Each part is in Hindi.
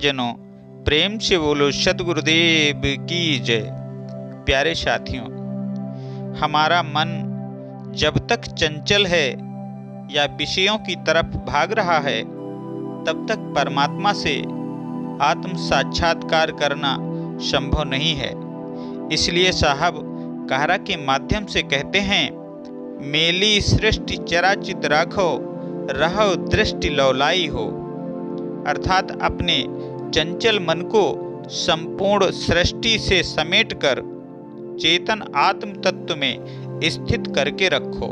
सज्जनों, प्रेम से बोलो सद्गुरुदेव की जय। प्यारे साथियों, हमारा मन जब तक चंचल है या विषयों की तरफ भाग रहा है, तब तक परमात्मा से आत्म साक्षात्कार करना संभव नहीं है। इसलिए साहब कहरा के माध्यम से कहते हैं, मेली सृष्टि चराचित राखो, रहो दृष्टि लौलाई हो। अर्थात अपने चंचल मन को संपूर्ण सृष्टि से समेटकर चेतन आत्म तत्व में स्थित करके रखो।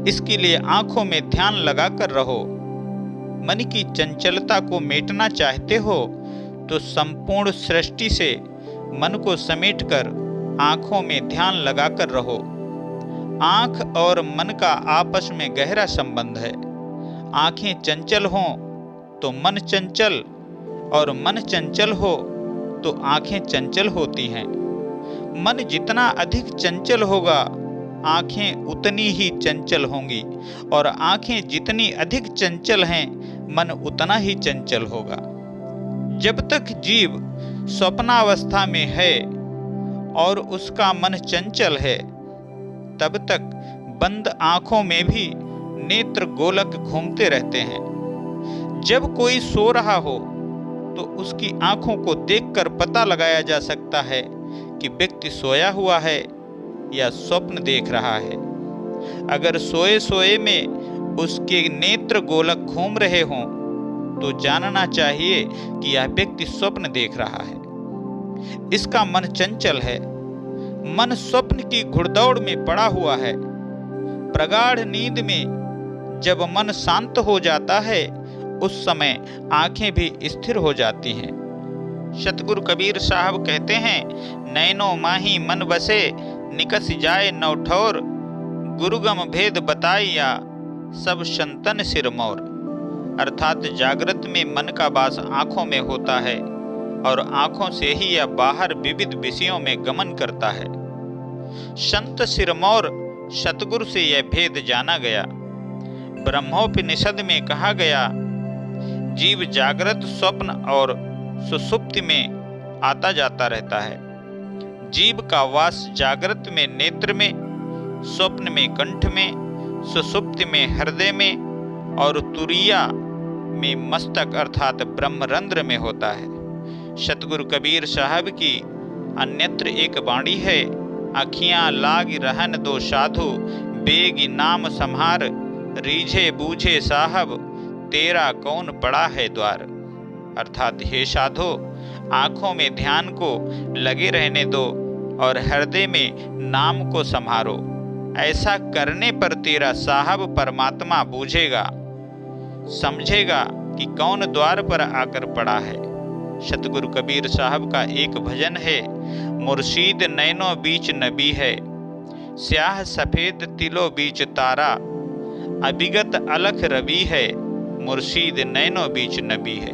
इसके लिए आंखों में ध्यान लगाकर रहो। मन की चंचलता को मेटना चाहते हो तो संपूर्ण सृष्टि से मन को समेटकर आंखों में ध्यान लगाकर रहो। आंख और मन का आपस में गहरा संबंध है। आंखें चंचल हों तो मन चंचल, और मन चंचल हो तो आंखें चंचल होती हैं। मन जितना अधिक चंचल होगा, आंखें उतनी ही चंचल होंगी, और आंखें जितनी अधिक चंचल हैं, मन उतना ही चंचल होगा। जब तक जीव स्वप्नावस्था में है और उसका मन चंचल है, तब तक बंद आंखों में भी नेत्र गोलक घूमते रहते हैं। जब कोई सो रहा हो तो उसकी आंखों को देखकर पता लगाया जा सकता है कि व्यक्ति सोया हुआ है या स्वप्न देख रहा है। अगर सोए सोए में उसके नेत्र गोलक घूम रहे हों तो जानना चाहिए कि यह व्यक्ति स्वप्न देख रहा है। इसका मन चंचल है। मन स्वप्न की घुड़दौड़ में पड़ा हुआ है। प्रगाढ़ नींद में जब मन शांत हो जाता है, उस समय आंखें भी स्थिर हो जाती हैं। सतगुरु कबीर साहब कहते हैं, नैनो माही मन बसे, निकस जाए नौ ठौर, गुरुगम भेद बताइया, सब संतन सिरमौर। अर्थात जागृत में मन का वास आंखों में होता है और आंखों से ही यह बाहर विविध विषयों में गमन करता है। संत सिरमौर सतगुरु से यह भेद जाना गया। ब्रह्मोपनिषद में कहा गया, जीव जागृत, स्वप्न और सुषुप्ति में आता जाता रहता है। जीव का वास जागृत में नेत्र में, स्वप्न में कंठ में, सुषुप्ति में हृदय में और तुरिया में मस्तक अर्थात ब्रह्मरंध्र में होता है। सतगुरु कबीर साहब की अन्यत्र एक वाणी है, आँखियाँ लाग रहन दो साधु, बेगी नाम संहार, रीझे बूझे साहब, तेरा कौन पड़ा है द्वार। अर्थात हे साधो, आंखों में ध्यान को लगे रहने दो और हृदय में नाम को संभारो। ऐसा करने पर तेरा साहब परमात्मा बूझेगा, समझेगा कि कौन द्वार पर आकर पड़ा है। सतगुरु कबीर साहब का एक भजन है, मुर्शीद नैनो बीच नबी है, स्याह सफेद तिलो बीच तारा, अभिगत अलख रवि है, मुर्शीद नैनो बीच नबी है।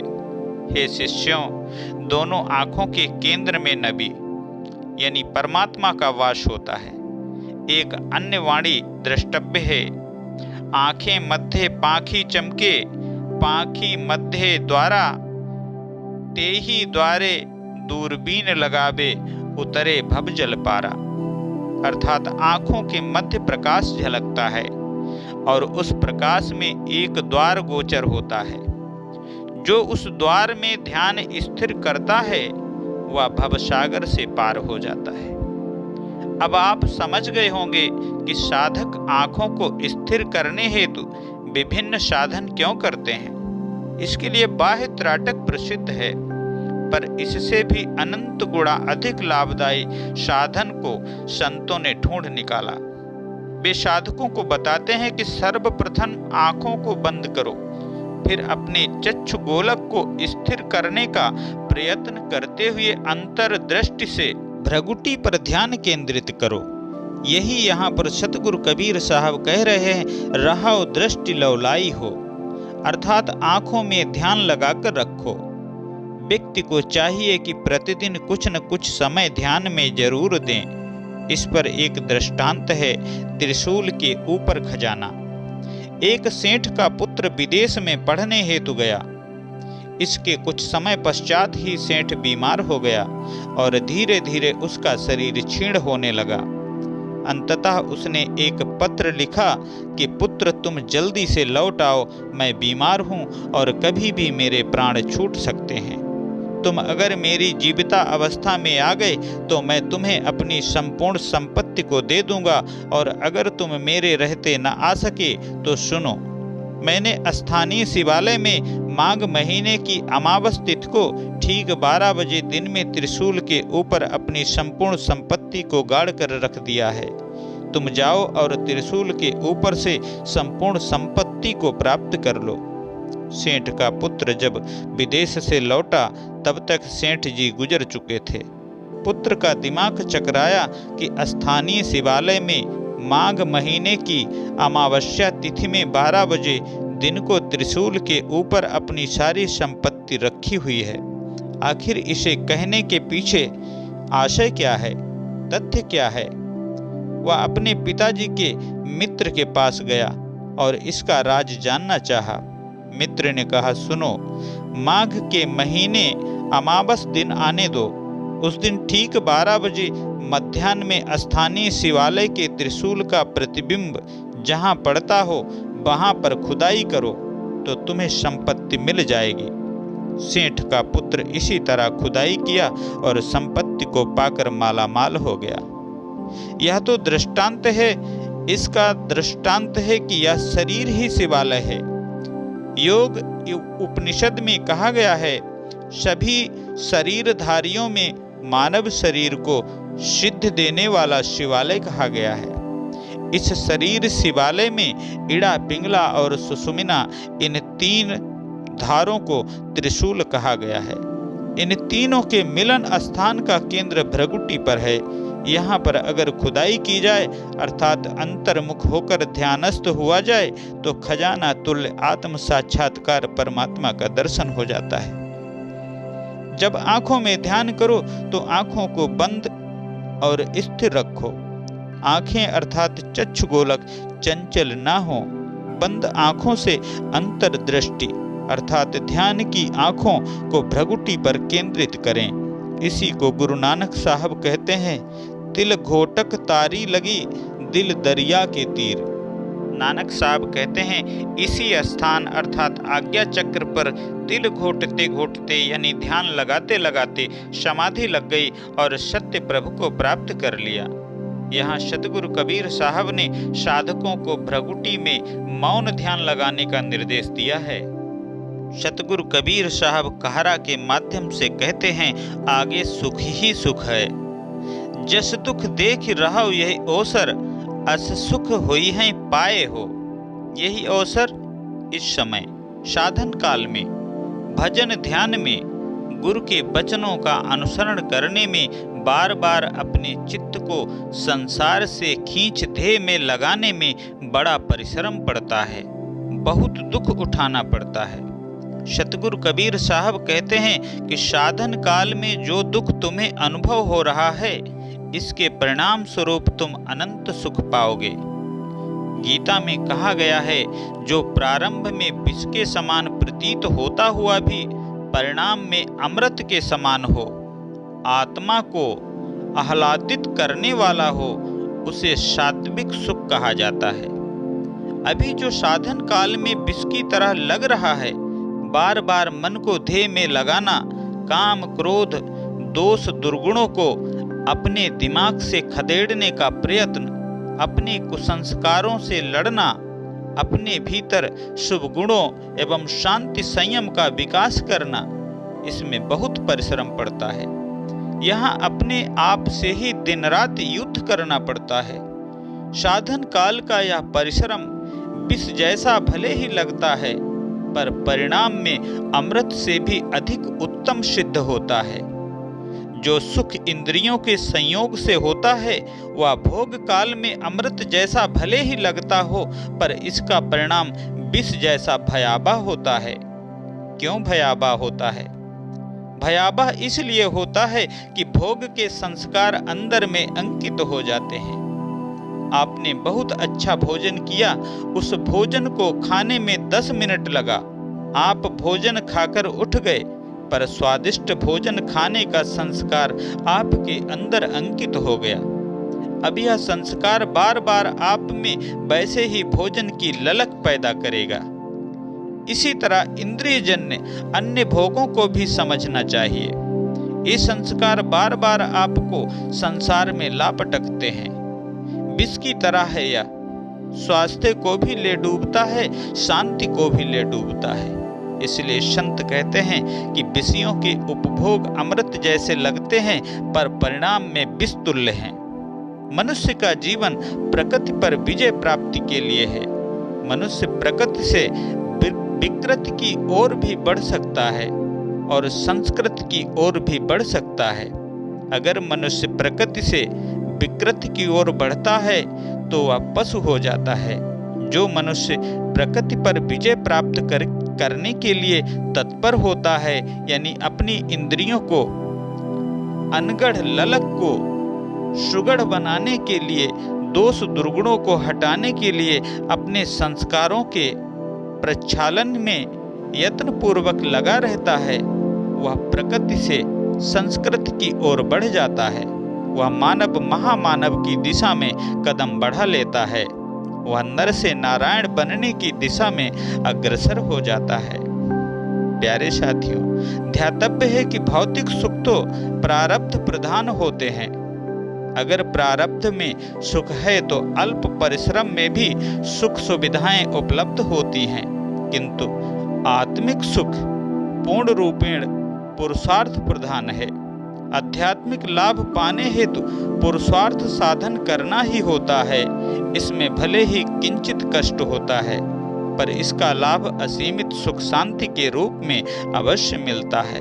हे शिष्यों, दोनों आंखों के केंद्र में नबी यानी परमात्मा का वास होता है। एक अन्य वाणी द्रष्टव्य है, आंखें मध्य पाखी चमके, पाखी मध्य द्वारा, तेही द्वारे दूरबीन लगावे, उतरे भव जल पारा। अर्थात आंखों के मध्य प्रकाश झलकता है और उस प्रकाश में एक द्वार गोचर होता है। जो उस द्वार में ध्यान स्थिर करता है, वह भवसागर से पार हो जाता है। अब आप समझ गए होंगे कि साधक आंखों को स्थिर करने हेतु विभिन्न साधन क्यों करते हैं। इसके लिए बाह्य त्राटक प्रसिद्ध है, पर इससे भी अनंत गुणा अधिक लाभदायी साधन को संतों ने ढूंढ निकाला। वे साधकों को बताते हैं कि सर्वप्रथम आंखों को बंद करो, फिर अपने चक्षु गोलक को स्थिर करने का प्रयत्न करते हुए अंतर्दृष्टि से भ्रगुटी पर ध्यान केंद्रित करो। यही यहाँ पर सतगुरु कबीर साहब कह रहे हैं, रहो दृष्टि लौलाई हो। अर्थात आंखों में ध्यान लगाकर रखो। व्यक्ति को चाहिए कि प्रतिदिन कुछ न कुछ समय ध्यान में जरूर दें। इस पर एक दृष्टांत है, त्रिशूल के ऊपर खजाना। एक सेठ का पुत्र विदेश में पढ़ने हेतु गया। इसके कुछ समय पश्चात ही सेठ बीमार हो गया और धीरे धीरे उसका शरीर क्षीण होने लगा। अंततः उसने एक पत्र लिखा कि पुत्र, तुम जल्दी से लौट आओ, मैं बीमार हूँ और कभी भी मेरे प्राण छूट सकते हैं। तुम अगर मेरी जीविता अवस्था में आ गए तो मैं तुम्हें अपनी संपूर्ण संपत्ति को दे दूंगा, और अगर तुम मेरे रहते न आ सके तो सुनो, मैंने स्थानीय शिवालय में माघ महीने की अमावस तिथि को ठीक 12 बजे दिन में त्रिशूल के ऊपर अपनी संपूर्ण संपत्ति को गाड़ कर रख दिया है। तुम जाओ और त्रिशूल के ऊपर से संपूर्ण संपत्ति को प्राप्त कर लो। सेठ का पुत्र जब विदेश से लौटा तब तक सेठ जी गुजर चुके थे। पुत्र का दिमाग चकराया कि स्थानीय शिवालय में माघ महीने की अमावस्या तिथि में 12 बजे दिन को त्रिशूल के ऊपर अपनी सारी संपत्ति रखी हुई है। आखिर इसे कहने के पीछे आशय क्या है, तथ्य क्या है? वह अपने पिताजी के मित्र के पास गया और इसका राज जानना चाहा। मित्र ने कहा, सुनो, माघ के महीने अमावस दिन आने दो। उस दिन ठीक 12 बजे मध्याह्न में स्थानीय शिवालय के त्रिशूल का प्रतिबिंब जहां पड़ता हो वहां पर खुदाई करो तो तुम्हें संपत्ति मिल जाएगी। सेठ का पुत्र इसी तरह खुदाई किया और संपत्ति को पाकर मालामाल हो गया। यह तो दृष्टांत है। इसका दृष्टांत है कि यह शरीर ही शिवालय है। योग उपनिषद में कहा गया है, सभी शरीरधारियों में मानव शरीर को सिद्ध देने वाला शिवालय कहा गया है। इस शरीर शिवालय में इड़ा, पिंगला और सुषुम्ना, इन 3 धारों को त्रिशूल कहा गया है। इन तीनों के मिलन स्थान का केंद्र भ्रगुटी पर है। यहाँ पर अगर खुदाई की जाए अर्थात अंतर्मुख होकर ध्यानस्थ हुआ जाए तो खजाना तुल्य आत्म साक्षात्कार परमात्मा का दर्शन हो जाता है। जब आंखों में ध्यान करो तो आंखों को बंद और स्थिर रखो। आंखें अर्थात चक्षु गोलक चंचल ना हो। बंद आंखों से अंतर्दृष्टि अर्थात ध्यान की आंखों को भ्रगुटी पर केंद्रित करें। इसी को गुरु नानक साहब कहते हैं, तिल घोटक तारी लगी, दिल दरिया के तीर। नानक साहब कहते हैं, इसी स्थान अर्थात आज्ञा चक्र पर तिल घोटते घोटते यानी ध्यान लगाते लगाते समाधि लग गई और सत्य प्रभु को प्राप्त कर लिया। यहाँ सतगुरु कबीर साहब ने साधकों को भ्रगुटी में मौन ध्यान लगाने का निर्देश दिया है। सतगुरु कबीर साहब कहारा के माध्यम से कहते हैं, आगे सुख ही सुख है। जस दुख देख रहो यही अवसर, अस सुख होई है पाए हो। यही अवसर इस समय साधन काल में, भजन ध्यान में, गुरु के वचनों का अनुसरण करने में, बार बार अपने चित्त को संसार से खींच ध्येय में लगाने में बड़ा परिश्रम पड़ता है, बहुत दुख उठाना पड़ता है। सतगुरु कबीर साहब कहते हैं कि साधन काल में जो दुख तुम्हें अनुभव हो रहा है, इसके परिणाम स्वरूप तुम अनंत सुख पाओगे। गीता में कहा गया है, जो प्रारंभ में विष के समान प्रतीत होता हुआ भी परिणाम में अमृत के समान हो, आत्मा को आह्लादित करने वाला हो, उसे सात्विक सुख कहा जाता है। अभी जो साधन काल में विष की तरह लग रहा है, बार बार मन को ध्येय में लगाना, काम क्रोध दोष दुर्गुणों को अपने दिमाग से खदेड़ने का प्रयत्न, अपने कुसंस्कारों से लड़ना, अपने भीतर शुभ गुणों एवं शांति संयम का विकास करना, इसमें बहुत परिश्रम पड़ता है। यहाँ अपने आप से ही दिन रात युद्ध करना पड़ता है। साधन काल का यह परिश्रम विष जैसा भले ही लगता है, पर परिणाम में अमृत से भी अधिक उत्तम सिद्ध होता है। जो सुख इंद्रियों के संयोग से होता है, वह भोग काल में अमृत जैसा भले ही लगता हो, पर इसका परिणाम विष जैसा भयावह होता है। क्यों भयावह होता है? भयावह इसलिए होता है कि भोग के संस्कार अंदर में अंकित हो जाते हैं। आपने बहुत अच्छा भोजन किया, उस भोजन को खाने में 10 मिनट लगा, आप भोजन खाकर उठ गए, पर स्वादिष्ट भोजन खाने का संस्कार आपके अंदर अंकित हो गया। अब यह संस्कार बार बार आप में वैसे ही भोजन की ललक पैदा करेगा। इसी तरह इंद्रियजन्य अन्य भोगों को भी समझना चाहिए। ये संस्कार बार बार आपको संसार में लापटकते हैं। विष की तरह है यह, स्वास्थ्य को भी ले डूबता है, शांति को भी ले डूबता है। इसलिए संत कहते हैं कि विषयों के उपभोग अमृत जैसे लगते हैं, पर परिणाम में विष तुल्य हैं। मनुष्य का जीवन प्रकृति पर विजय प्राप्ति के लिए है। मनुष्य प्रकृति से विकृति की ओर भी बढ़ सकता है और संस्कृति की ओर भी बढ़ सकता है। अगर मनुष्य प्रकृति से विकृति की ओर बढ़ता है तो वह पशु हो जाता है। जो मनुष्य प्रकृति पर विजय प्राप्त करने के लिए तत्पर होता है, यानी अपनी इंद्रियों को अनगढ़ ललक को सुगढ़ बनाने के लिए, दोष दुर्गुणों को हटाने के लिए अपने संस्कारों के प्रक्षालन में यत्न पूर्वक लगा रहता है, वह प्रकृति से संस्कृति की ओर बढ़ जाता है। वह मानव महामानव की दिशा में कदम बढ़ा लेता है। वह नर से नारायण बनने की दिशा में अग्रसर हो जाता है। प्यारे साथियों, ध्यातव्य है कि भौतिक सुख तो प्रारब्ध प्रधान होते हैं। अगर प्रारब्ध में सुख है तो अल्प परिश्रम में भी सुख सुविधाएं उपलब्ध होती हैं, किंतु आत्मिक सुख पूर्ण रूपेण पुरुषार्थ प्रधान है। आध्यात्मिक लाभ पाने हेतु पुरुषार्थ साधन करना ही होता है। इसमें भले ही किंचित कष्ट होता है, पर इसका लाभ असीमित सुख शांति के रूप में अवश्य मिलता है।